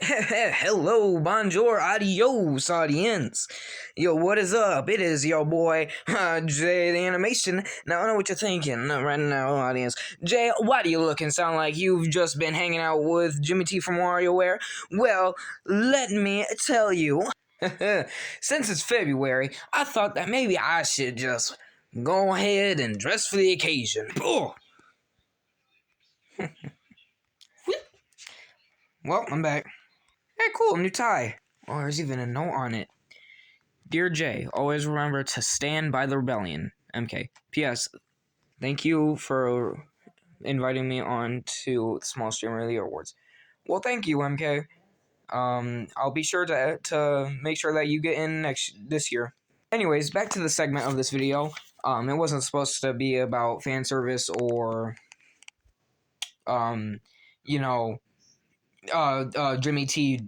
Hello, bonjour, adios, audience. Yo, what is up? It is your boy, Jay the Animation. Now, I know what you're thinking right now, audience. Jay, why do you look and sound like you've just been hanging out with Jimmy T from WarioWare? Well, let me tell you. Since it's February, I thought that maybe I should just go ahead and dress for the occasion. Oh. Well, I'm back. Hey, cool, new tie. Oh, there's even a note on it. Dear Jay, always remember to stand by the rebellion. MK. P.S. Thank you for inviting me on to the Small Streamer of the Year Awards. Well, thank you, MK. I'll be sure to make sure that you get in this year. Anyways, back to the segment of this video. It wasn't supposed to be about fan service or, you know, Jimmy T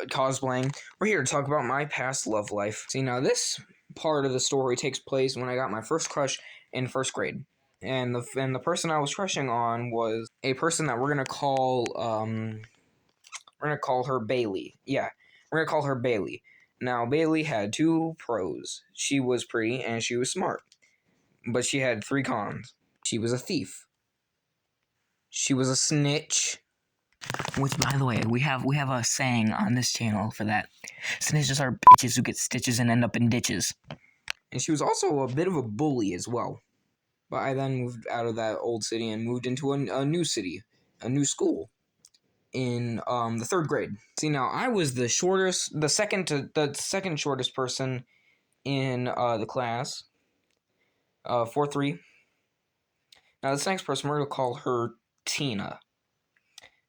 cosplaying. We're here to talk about my past love life. See, now this part of the story takes place when I got my first crush in first grade. And the person I was crushing on was a person that we're gonna call her Bailey. Yeah, we're gonna call her Bailey. Now, Bailey had two pros. She was pretty and she was smart. But she had three cons. She was a thief. She was a snitch. Which, by the way, we have a saying on this channel for that. Snitches are bitches who get stitches and end up in ditches. And she was also a bit of a bully as well. But I then moved out of that old city and moved into a new city, a new school, in the third grade. See, now I was the second shortest person in the class, 4'3". Now this next person, we're gonna call her Tina.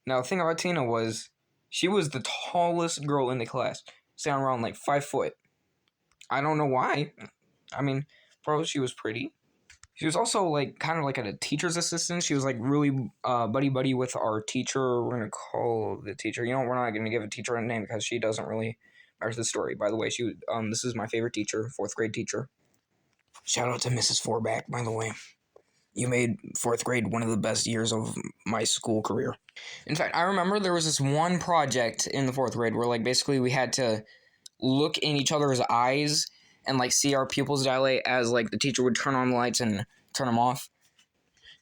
Now, the thing about Tina was, she was the tallest girl in the class, sound around like 5 foot. I don't know why. I mean, bro, she was pretty. She was also like kind of like a teacher's assistant. She was like really buddy with our teacher. We're gonna call the teacher. You know, we're not gonna give a teacher a name because she doesn't really matter to the story. By the way, this is my favorite teacher, fourth grade teacher. Shout out to Mrs. Forback, by the way. You made fourth grade one of the best years of my school career. In fact, I remember there was this one project in the fourth grade where, like, basically we had to look in each other's eyes and, like, see our pupils dilate as, like, the teacher would turn on the lights and turn them off.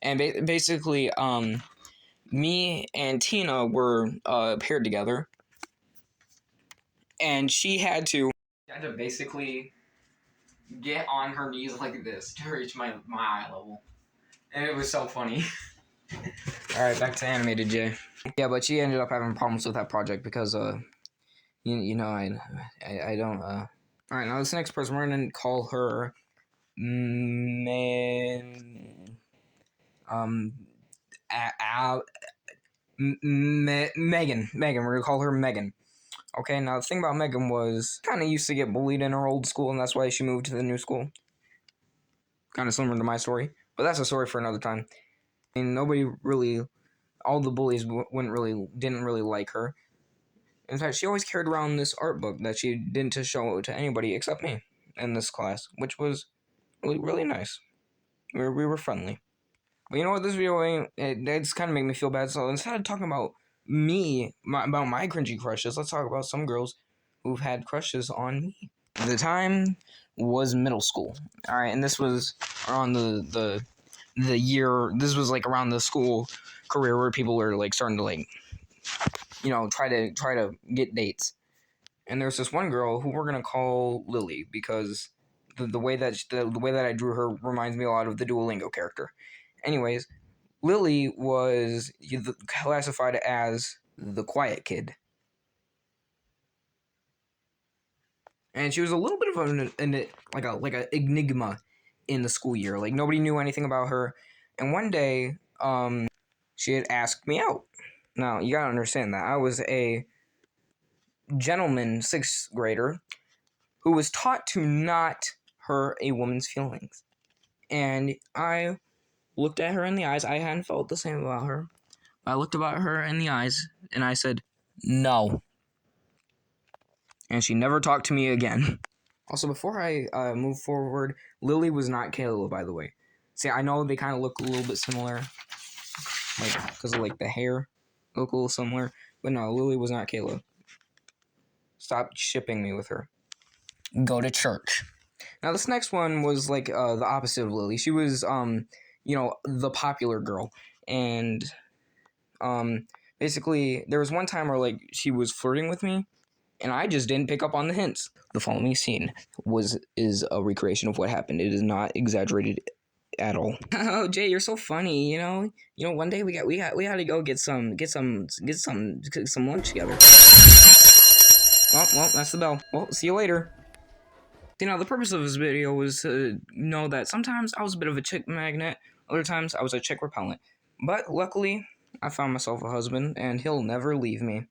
And basically, me and Tina were paired together. And she had to basically get on her knees like this to reach my eye level. And it was so funny. Alright, back to animated J. Yeah, but she ended up having problems with that project because, you know, I don't, Alright, now this next person, we're gonna call her, Megan. We're gonna call her Megan. Okay, now the thing about Megan was, kind of used to get bullied in her old school, and that's why she moved to the new school. Kind of similar to my story, but that's a story for another time. I mean, nobody really, all the bullies didn't really like her. In fact, she always carried around this art book that she didn't show to anybody except me in this class, which was really, really nice. We were friendly. But you know what, this video, it's kind of made me feel bad, so instead of talking about about my cringy crushes, let's talk about some girls who've had crushes on me. The time was middle school. Alright, and this was around the year, this was like around the school career where people were like starting to like, you know, try to get dates. And there's this one girl who we're gonna call Lily because the way that I drew her reminds me a lot of the Duolingo character. Anyways, Lily was classified as the quiet kid. And she was a little bit of like a enigma in the school year. Like, nobody knew anything about her. And one day, she had asked me out. Now, you gotta understand that I was a gentleman 6th grader who was taught to not hurt a woman's feelings. And I looked at her in the eyes. I hadn't felt the same about her. I looked about her in the eyes, and I said, no. And she never talked to me again. Also, before I move forward, Lily was not Kayla, by the way. See, I know they kind of look a little bit similar, like, because of, like, the hair look a little similar. But no, Lily was not Kayla. Stop shipping me with her. Go to church. Now this next one was like the opposite of Lily. She was the popular girl, and basically there was one time where like she was flirting with me, and I just didn't pick up on the hints. The following scene is a recreation of what happened. It is not exaggerated at all. Oh, Jay, you're so funny. One day we had to go get some lunch together. Well, that's the bell. Well, see you later. The purpose of this video was to know that sometimes I was a bit of a chick magnet, other times I was a chick repellent. But luckily, I found myself a husband, and he'll never leave me.